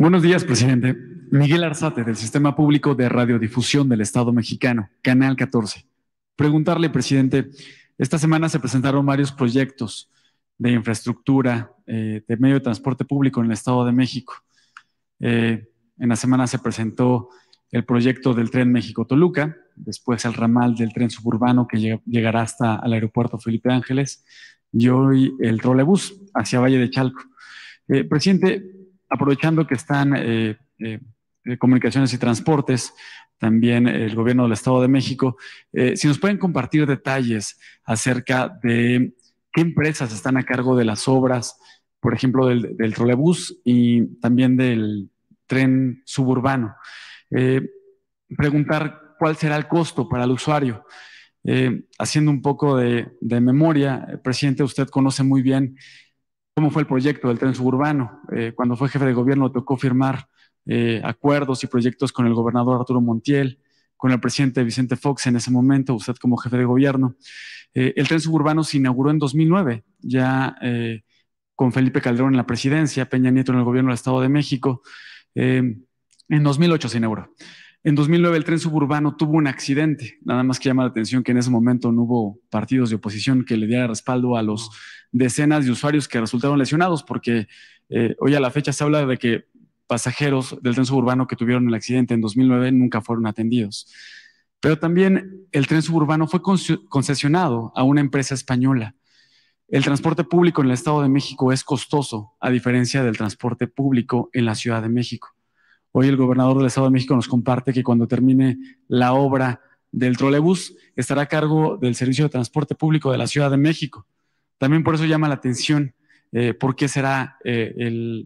Buenos días, presidente. Miguel Arzate, del Sistema Público de Radiodifusión del Estado Mexicano, Canal 14. Preguntarle, presidente, esta semana se presentaron varios proyectos de infraestructura, de medio de transporte público en el Estado de México. En la semana se presentó el proyecto del Tren México-Toluca, después el ramal del tren suburbano que llegará hasta el aeropuerto Felipe Ángeles, y hoy el trolebús hacia Valle de Chalco. Presidente, aprovechando que están comunicaciones y transportes, también el gobierno del Estado de México, si nos pueden compartir detalles acerca de qué empresas están a cargo de las obras, por ejemplo, del trolebús y también del tren suburbano. Eh, Preguntar cuál será el costo para el usuario. Haciendo un poco de memoria, presidente, usted conoce muy bien cómo fue el proyecto del tren suburbano. Cuando fue jefe de gobierno tocó firmar acuerdos y proyectos con el gobernador Arturo Montiel, con el presidente Vicente Fox en ese momento, usted como jefe de gobierno. El tren suburbano se inauguró en 2009, ya con Felipe Calderón en la presidencia, Peña Nieto en el gobierno del Estado de México. En 2008 se inauguró. En 2009 el tren suburbano tuvo un accidente, nada más que llama la atención que en ese momento no hubo partidos de oposición que le diera respaldo a los decenas de usuarios que resultaron lesionados, porque hoy a la fecha se habla de que pasajeros del tren suburbano que tuvieron el accidente en 2009 nunca fueron atendidos. Pero también el tren suburbano fue concesionado a una empresa española. El transporte público en el Estado de México es costoso, a diferencia del transporte público en la Ciudad de México. Hoy el gobernador del Estado de México nos comparte que cuando termine la obra del trolebús estará a cargo del servicio de transporte público de la Ciudad de México. También por eso llama la atención por qué será el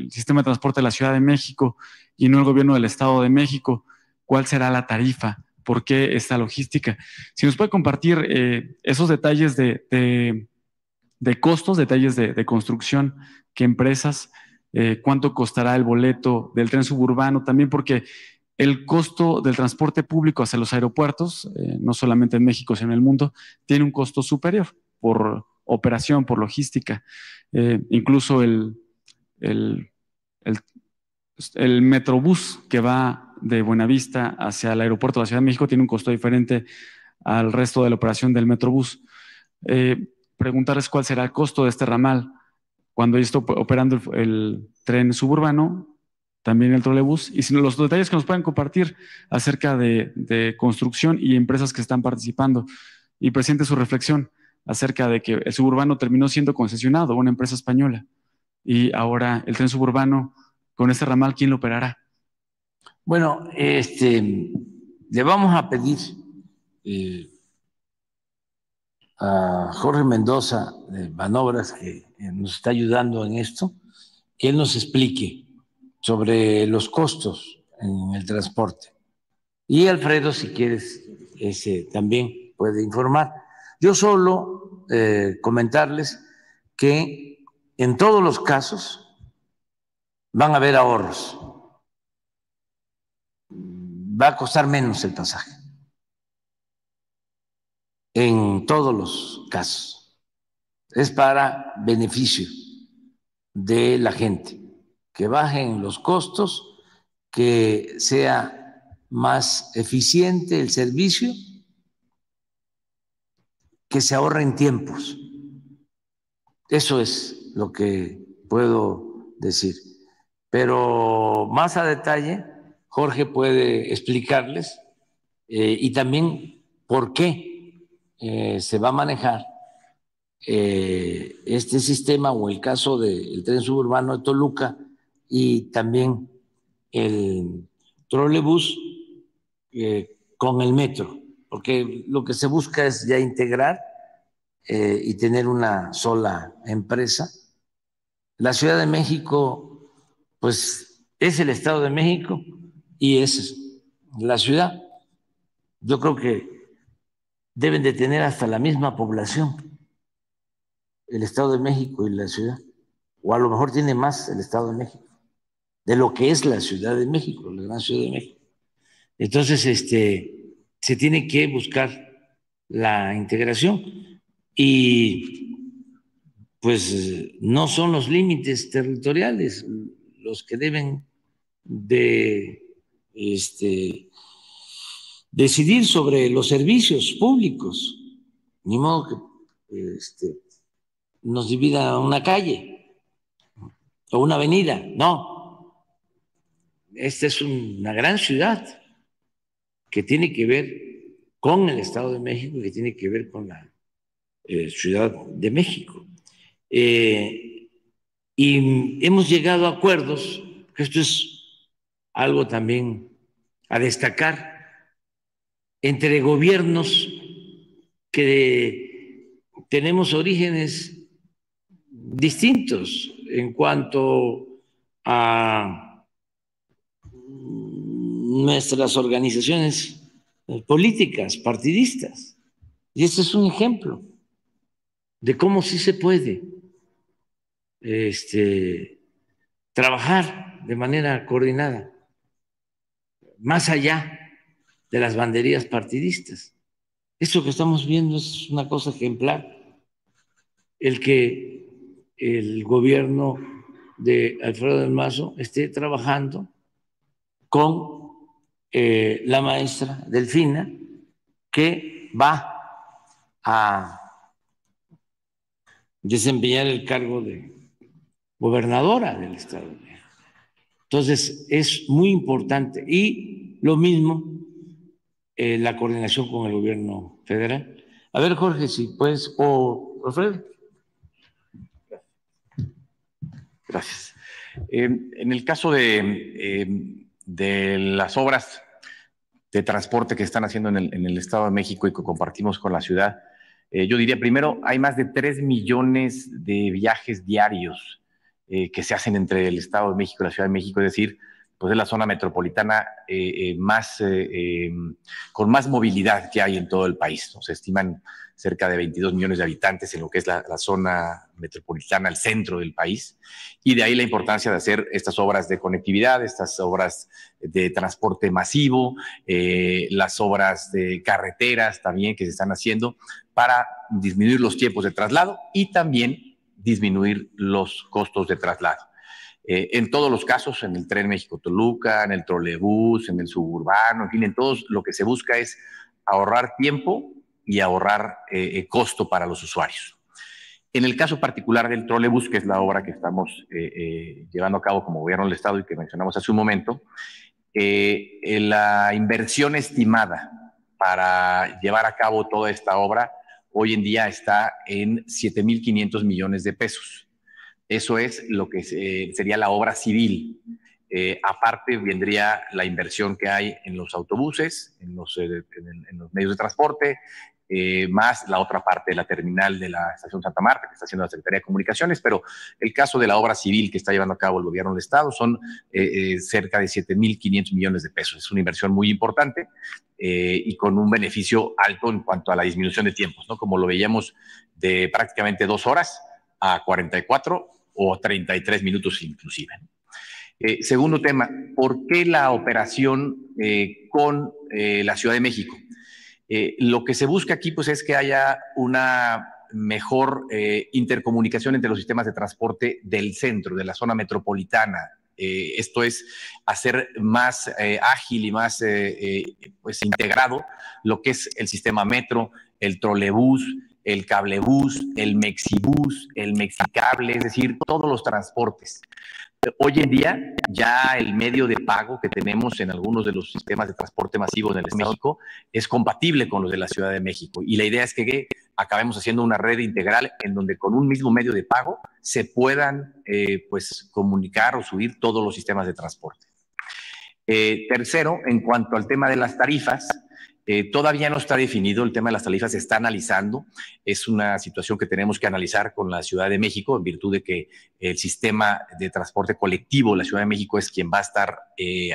sistema de transporte de la Ciudad de México y no el gobierno del Estado de México. ¿Cuál será la tarifa? ¿Por qué esta logística? Si nos puede compartir esos detalles de costos, detalles de construcción, qué empresas, cuánto costará el boleto del tren suburbano, también porque el costo del transporte público hacia los aeropuertos, no solamente en México, sino en el mundo, tiene un costo superior por operación, por logística. Incluso el, el, el Metrobús que va de Buenavista hacia el aeropuerto de la Ciudad de México tiene un costo diferente al resto de la operación del Metrobús. Preguntarles cuál será el costo de este ramal cuando ya esté operando el tren suburbano, también el trolebús, y si los detalles que nos puedan compartir acerca de construcción y empresas que están participando. Y presidente, su reflexión acerca de que el suburbano terminó siendo concesionado a una empresa española y ahora el tren suburbano con este ramal, ¿quién lo operará? Bueno, le vamos a pedir eh, a Jorge Mendoza de Banobras, que nos está ayudando en esto, que él nos explique sobre los costos en el transporte. Y Alfredo, si quieres, también puede informar. Yo solo comentarles que en todos los casos van a haber ahorros. Va a costar menos el pasaje. En todos los casos. Es para beneficio de la gente, que bajen los costos, que sea más eficiente el servicio, que se ahorren tiempos. Eso es lo que puedo decir. Pero más a detalle, Jorge puede explicarles y también por qué se va a manejar este sistema o el caso del tren suburbano de Toluca y también el trolebús con el metro, porque lo que se busca es ya integrar y tener una sola empresa. La Ciudad de México, pues es el Estado de México y es la ciudad. Yo creo que deben de tener hasta la misma población el Estado de México y la ciudad, o a lo mejor tiene más el Estado de México de lo que es la Ciudad de México, la gran Ciudad de México. Entonces, se tiene que buscar la integración y pues no son los límites territoriales los que deben de decidir sobre los servicios públicos. Ni modo que nos divida una calle o una avenida. No, esta es una gran ciudad que tiene que ver con el Estado de México y que tiene que ver con la Ciudad de México. Y hemos llegado a acuerdos, que esto es algo también a destacar, entre gobiernos que tenemos orígenes distintos en cuanto a nuestras organizaciones políticas, partidistas. Y este es un ejemplo de cómo sí se puede trabajar de manera coordinada, más allá de las banderías partidistas. Esto que estamos viendo es una cosa ejemplar. El que el gobierno de Alfredo del Mazo esté trabajando con la maestra Delfina, que va a desempeñar el cargo de gobernadora del Estado de México. Entonces, es muy importante. Y lo mismo, la coordinación con el gobierno federal. A ver, Jorge, si puedes, o Alfredo. Gracias. En el caso de las obras de transporte que están haciendo en el Estado de México y que compartimos con la ciudad, yo diría primero, hay más de 3 millones de viajes diarios que se hacen entre el Estado de México y la Ciudad de México, es decir, pues es la zona metropolitana con más movilidad que hay en todo el país, ¿no? Se estiman cerca de 22 millones de habitantes en lo que es la zona metropolitana, el centro del país, y de ahí la importancia de hacer estas obras de conectividad, estas obras de transporte masivo, las obras de carreteras también que se están haciendo para disminuir los tiempos de traslado y también disminuir los costos de traslado. En todos los casos, en el tren México-Toluca, en el trolebús, en el suburbano, en fin, en todos, lo que se busca es ahorrar tiempo y ahorrar costo para los usuarios. En el caso particular del trolebús, que es la obra que estamos llevando a cabo como gobierno del Estado y que mencionamos hace un momento, la inversión estimada para llevar a cabo toda esta obra hoy en día está en 7,500 millones de pesos. Eso es lo que sería la obra civil. Aparte vendría la inversión que hay en los autobuses, en los medios de transporte, más la otra parte de la terminal de la Estación Santa Marta, que está haciendo la Secretaría de Comunicaciones, pero el caso de la obra civil que está llevando a cabo el gobierno del Estado son cerca de 7,500 millones de pesos. Es una inversión muy importante y con un beneficio alto en cuanto a la disminución de tiempos, ¿no? Como lo veíamos de prácticamente 2 horas a 44 o 33 minutos inclusive. Segundo tema, ¿por qué la operación con la Ciudad de México? Lo que se busca aquí pues, es que haya una mejor intercomunicación entre los sistemas de transporte del centro, de la zona metropolitana. Esto es hacer más ágil y más pues, integrado lo que es el sistema metro, el trolebús, el cablebús, el mexibús, el mexicable, es decir, todos los transportes. Hoy en día ya el medio de pago que tenemos en algunos de los sistemas de transporte masivo en el Estado de México es compatible con los de la Ciudad de México y la idea es que acabemos haciendo una red integral en donde con un mismo medio de pago se puedan pues comunicar o subir todos los sistemas de transporte. Tercero, en cuanto al tema de las tarifas, todavía no está definido, el tema de las tarifas se está analizando, es una situación que tenemos que analizar con la Ciudad de México en virtud de que el sistema de transporte colectivo, la Ciudad de México es quien va a estar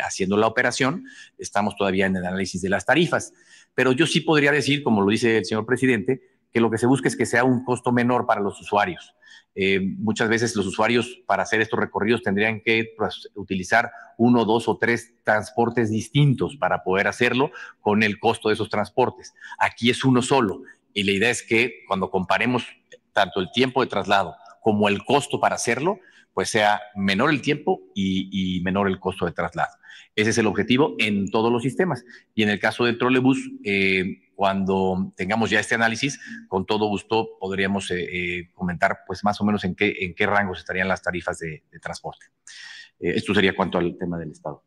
haciendo la operación, estamos todavía en el análisis de las tarifas, pero yo sí podría decir, como lo dice el señor presidente, que lo que se busca es que sea un costo menor para los usuarios. Muchas veces los usuarios para hacer estos recorridos tendrían que pues, utilizar 1, 2 o 3 transportes distintos para poder hacerlo con el costo de esos transportes. Aquí es uno solo y la idea es que cuando comparemos tanto el tiempo de traslado como el costo para hacerlo, pues sea menor el tiempo y menor el costo de traslado. Ese es el objetivo en todos los sistemas. Y en el caso del trolebús, cuando tengamos ya este análisis, con todo gusto podríamos comentar pues más o menos en qué rangos estarían las tarifas de transporte. Esto sería cuanto al tema del Estado.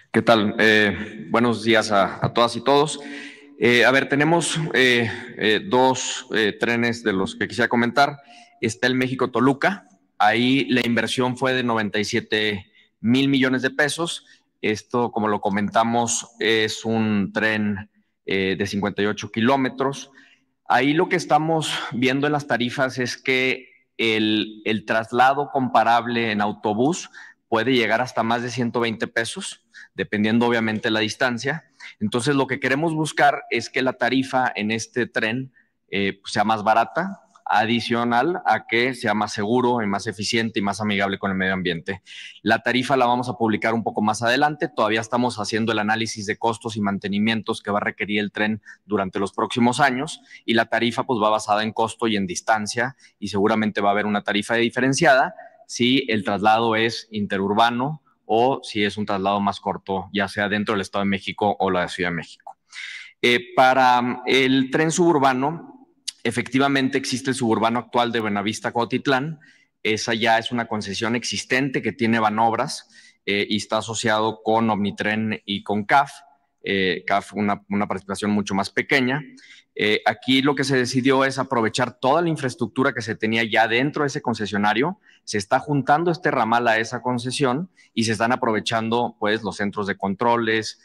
¿Qué tal? Buenos días a todas y todos. A ver, tenemos dos trenes de los que quisiera comentar. Está el México-Toluca. Ahí la inversión fue de 97,000 millones de pesos. Esto, como lo comentamos, es un tren de 58 kilómetros. Ahí lo que estamos viendo en las tarifas es que el traslado comparable en autobús puede llegar hasta más de 120 pesos, dependiendo obviamente de la distancia. Entonces, lo que queremos buscar es que la tarifa en este tren sea más barata, adicional a que sea más seguro y más eficiente y más amigable con el medio ambiente. La tarifa la vamos a publicar un poco más adelante. Todavía estamos haciendo el análisis de costos y mantenimientos que va a requerir el tren durante los próximos años, y la tarifa pues va basada en costo y en distancia, y seguramente va a haber una tarifa diferenciada si el traslado es interurbano o si es un traslado más corto, ya sea dentro del Estado de México o la Ciudad de México. Para el tren suburbano, efectivamente existe el suburbano actual de Buenavista-Cuautitlán. Esa ya es una concesión existente que tiene Banobras y está asociado con Omnitren y con CAF. CAF una participación mucho más pequeña. Aquí lo que se decidió es aprovechar toda la infraestructura que se tenía ya dentro de ese concesionario. Se está juntando este ramal a esa concesión y se están aprovechando pues los centros de controles,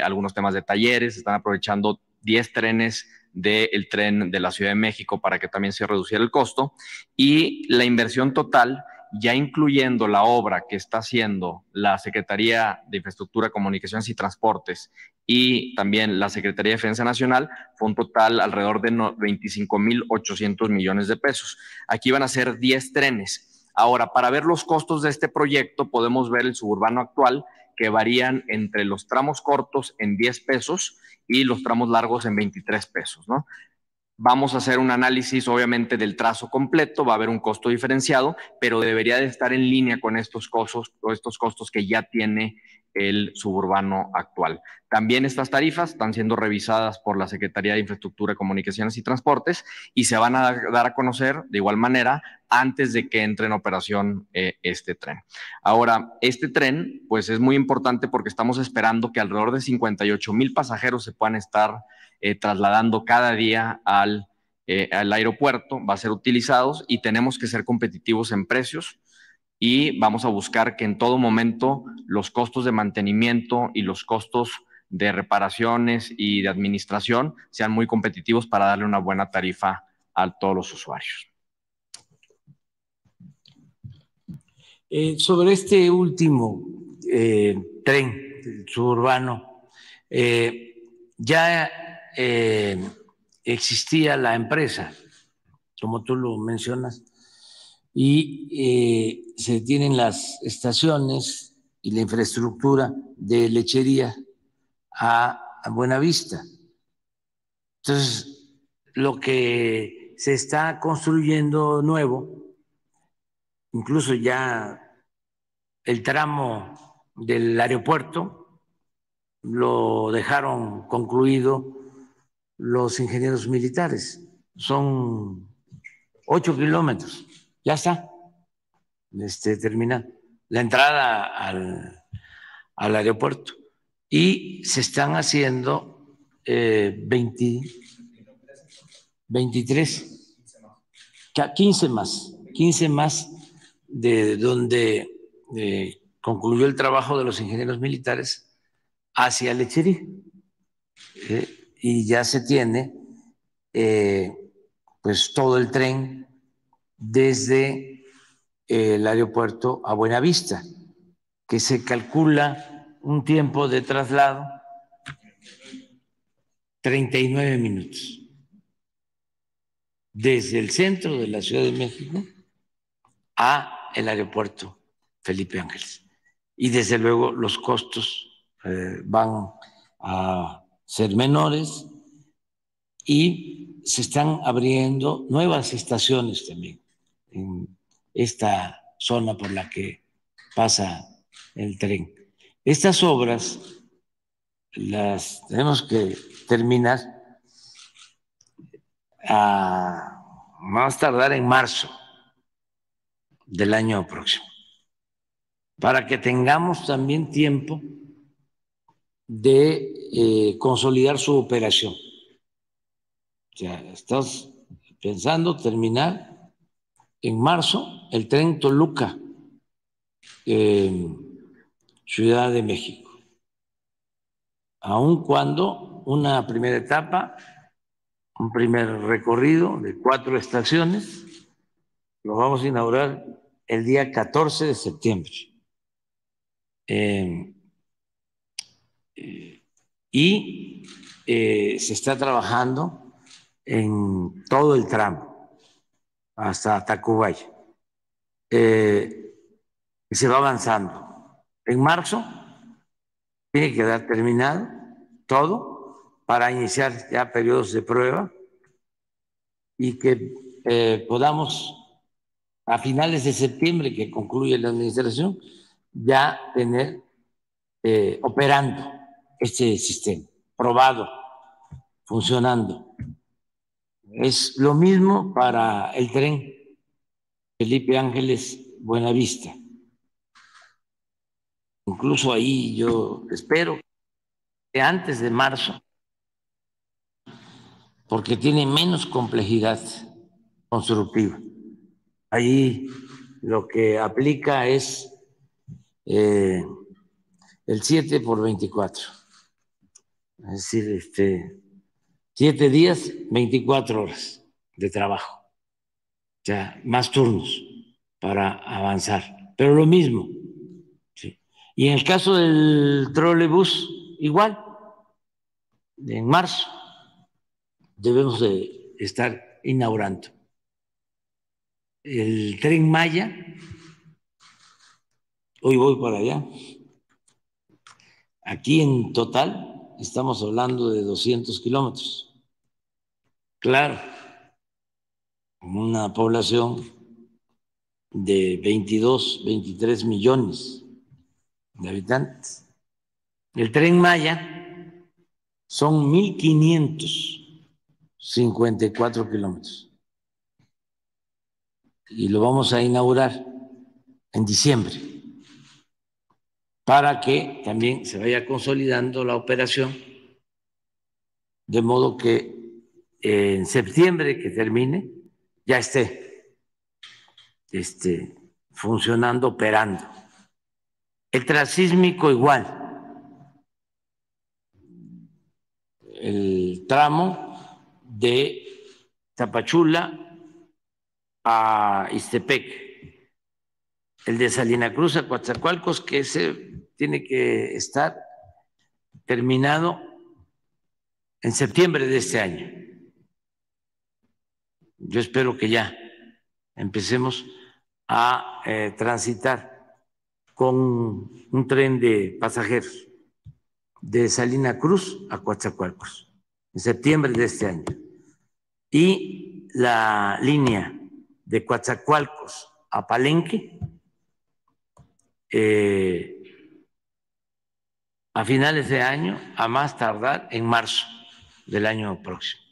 algunos temas de talleres, se están aprovechando 10 trenes del tren de la Ciudad de México para que también se reduciera el costo, y la inversión total, ya incluyendo la obra que está haciendo la Secretaría de Infraestructura, Comunicaciones y Transportes y también la Secretaría de Defensa Nacional, fue un total alrededor de 25,800 millones de pesos. Aquí van a ser 10 trenes. Ahora, para ver los costos de este proyecto, podemos ver el suburbano actual, que varían entre los tramos cortos en 10 pesos y los tramos largos en 23 pesos, ¿no? Vamos a hacer un análisis, obviamente, del trazo completo, va a haber un costo diferenciado, pero debería de estar en línea con estos costos que ya tiene el suburbano actual. También estas tarifas están siendo revisadas por la Secretaría de Infraestructura, Comunicaciones y Transportes y se van a dar a conocer de igual manera antes de que entre en operación este tren. Ahora, este tren pues es muy importante porque estamos esperando que alrededor de 58,000 pasajeros se puedan estar trasladando cada día al aeropuerto, va a ser utilizados y tenemos que ser competitivos en precios, y vamos a buscar que en todo momento los costos de mantenimiento y los costos de reparaciones y de administración sean muy competitivos para darle una buena tarifa a todos los usuarios. Sobre este último tren suburbano, ya existía la empresa, como tú lo mencionas, y se tienen las estaciones y la infraestructura de lechería a Buenavista. Entonces, lo que se está construyendo nuevo, incluso ya el tramo del aeropuerto lo dejaron concluido los ingenieros militares. Son 8 kilómetros. Ya está terminado. La entrada al aeropuerto. Y se están haciendo 23, 15 más de donde concluyó el trabajo de los ingenieros militares hacia Lechería. Y ya se tiene pues todo el tren desde el aeropuerto a Buenavista, que se calcula un tiempo de traslado 39 minutos desde el centro de la Ciudad de México a el aeropuerto Felipe Ángeles. Y desde luego los costos van a ser menores y se están abriendo nuevas estaciones también en esta zona por la que pasa el tren. Estas obras las tenemos que terminar a más tardar en marzo del año próximo, para que tengamos también tiempo de consolidar su operación. O sea, estás pensando terminar en marzo el tren Toluca, Ciudad de México, aun cuando una primera etapa, un primer recorrido de 4 estaciones, lo vamos a inaugurar el día 14 de septiembre. Y se está trabajando en todo el tramo hasta Tacubaya. Se va avanzando. En marzo tiene que quedar terminado todo para iniciar ya periodos de prueba y que podamos a finales de septiembre, que concluye la administración, ya tener operando este sistema, probado, funcionando. Es lo mismo para el tren Felipe Ángeles Buenavista. Incluso ahí yo espero que antes de marzo, porque tiene menos complejidad constructiva. Ahí lo que aplica es el 7x24. Es decir, 7 días, 24 horas de trabajo. O sea, más turnos para avanzar. Pero lo mismo. ¿Sí? Y en el caso del trolebús, igual. En marzo debemos de estar inaugurando. El Tren Maya, hoy voy para allá. Aquí en total estamos hablando de 200 kilómetros. Claro, una población de 22, 23 millones de habitantes. El Tren Maya son 1,554 kilómetros. Y lo vamos a inaugurar en diciembre, para que también se vaya consolidando la operación, de modo que en septiembre que termine ya esté funcionando, operando. El transísmico igual, el tramo de Tapachula a Ixtepec, el de Salina Cruz a Coatzacoalcos, que ese tiene que estar terminado en septiembre de este año. Yo espero que ya empecemos a transitar con un tren de pasajeros de Salina Cruz a Coatzacoalcos en septiembre de este año. Y la línea de Coatzacoalcos a Palenque a finales de año, a más tardar en marzo del año próximo.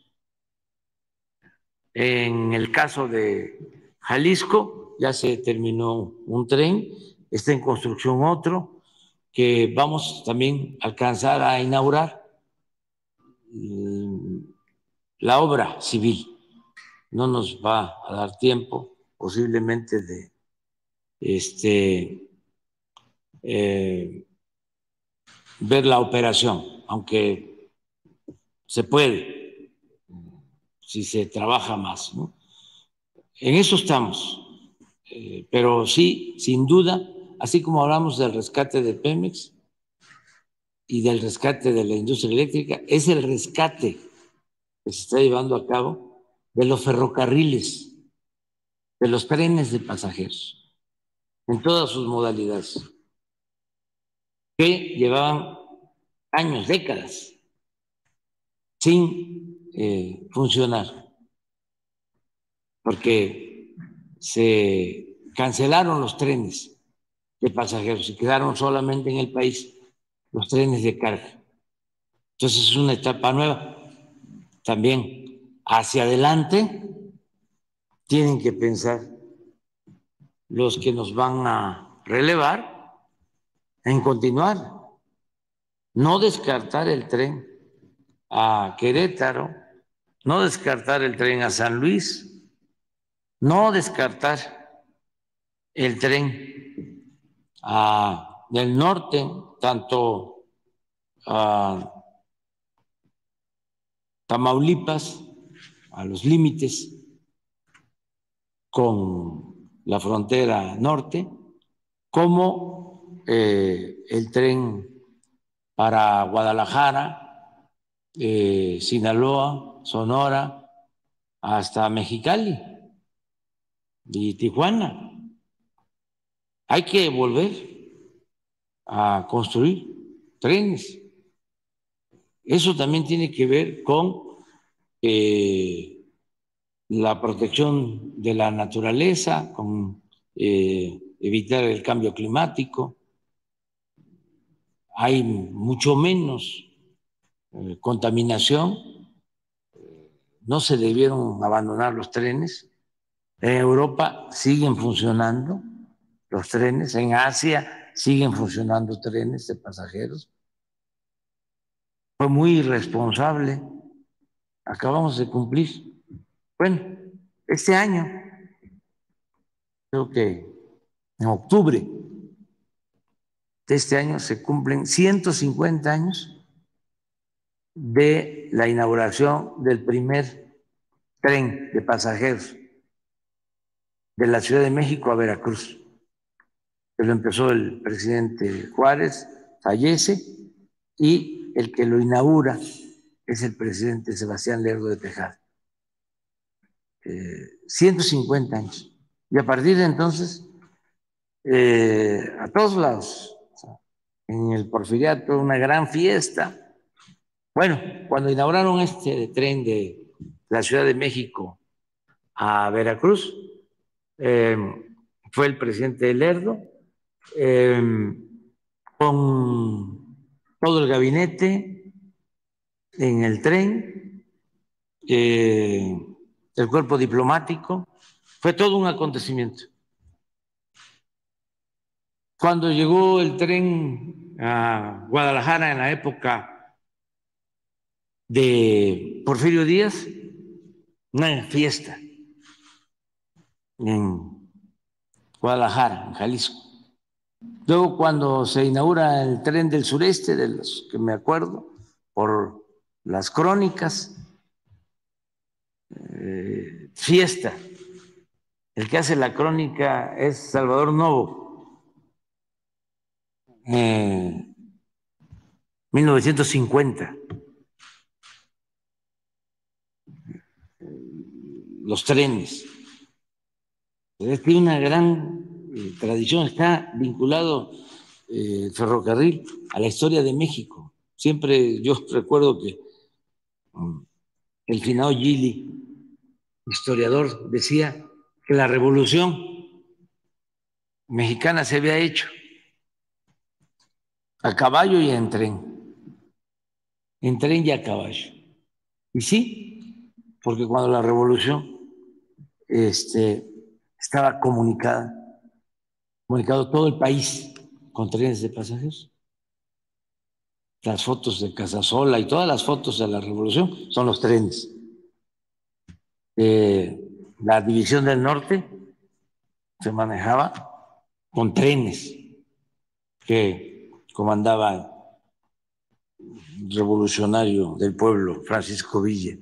En el caso de Jalisco, ya se terminó un tren, está en construcción otro, que vamos también a alcanzar a inaugurar la obra civil. No nos va a dar tiempo, posiblemente, de ver la operación, aunque se puede, si se trabaja más, ¿no? En eso estamos, pero sí, sin duda, así como hablamos del rescate de Pemex y del rescate de la industria eléctrica, es el rescate que se está llevando a cabo de los ferrocarriles, de los trenes de pasajeros, en todas sus modalidades, que llevaban años, décadas, sin funcionar, porque se cancelaron los trenes de pasajeros y quedaron solamente en el país los trenes de carga. Entonces es una etapa nueva. También hacia adelante tienen que pensar los que nos van a relevar en continuar, no descartar el tren a Querétaro, no descartar el tren a San Luis, no descartar el tren del norte, tanto a Tamaulipas, a los límites con la frontera norte, como el tren para Guadalajara, Sinaloa, Sonora, hasta Mexicali y Tijuana. Hay que volver a construir trenes. Eso también tiene que ver con la protección de la naturaleza, con evitar el cambio climático. Hay mucho menos contaminación. No se debieron abandonar los trenes. En Europa siguen funcionando los trenes, en Asia siguen funcionando trenes de pasajeros. Fue muy irresponsable. Acabamos de cumplir, bueno, este año, creo que en octubre de este año se cumplen 150 años de la inauguración del primer tren de pasajeros de la Ciudad de México a Veracruz. Que lo empezó el presidente Juárez, fallece, y el que lo inaugura es el presidente Sebastián Lerdo de Tejada. 150 años. Y a partir de entonces, a todos lados, en el Porfiriato, una gran fiesta. Bueno, cuando inauguraron este tren de la Ciudad de México a Veracruz, fue el presidente Lerdo, con todo el gabinete en el tren, el cuerpo diplomático, fue todo un acontecimiento. Cuando llegó el tren a Guadalajara en la época de Porfirio Díaz, una fiesta en Guadalajara, en Jalisco. Luego, cuando se inaugura el tren del sureste, de los que me acuerdo, por las crónicas, fiesta. El que hace la crónica es Salvador Novo, 1950. Los trenes. Tiene una gran tradición, está vinculado el ferrocarril a la historia de México. Siempre yo recuerdo que el finado Gili, historiador, decía que la revolución mexicana se había hecho a caballo y en tren y a caballo. Y sí, porque cuando la revolución estaba comunicado todo el país con trenes de pasajeros. Las fotos de Casasola y todas las fotos de la revolución son los trenes. La división del norte se manejaba con trenes que comandaba el revolucionario del pueblo, Francisco Villa,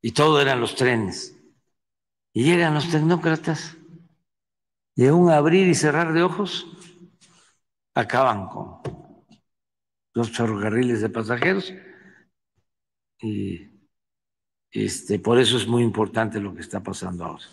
y todo eran los trenes. Y llegan los tecnócratas, y en un abrir y cerrar de ojos acaban con los ferrocarriles de pasajeros, y por eso es muy importante lo que está pasando ahora.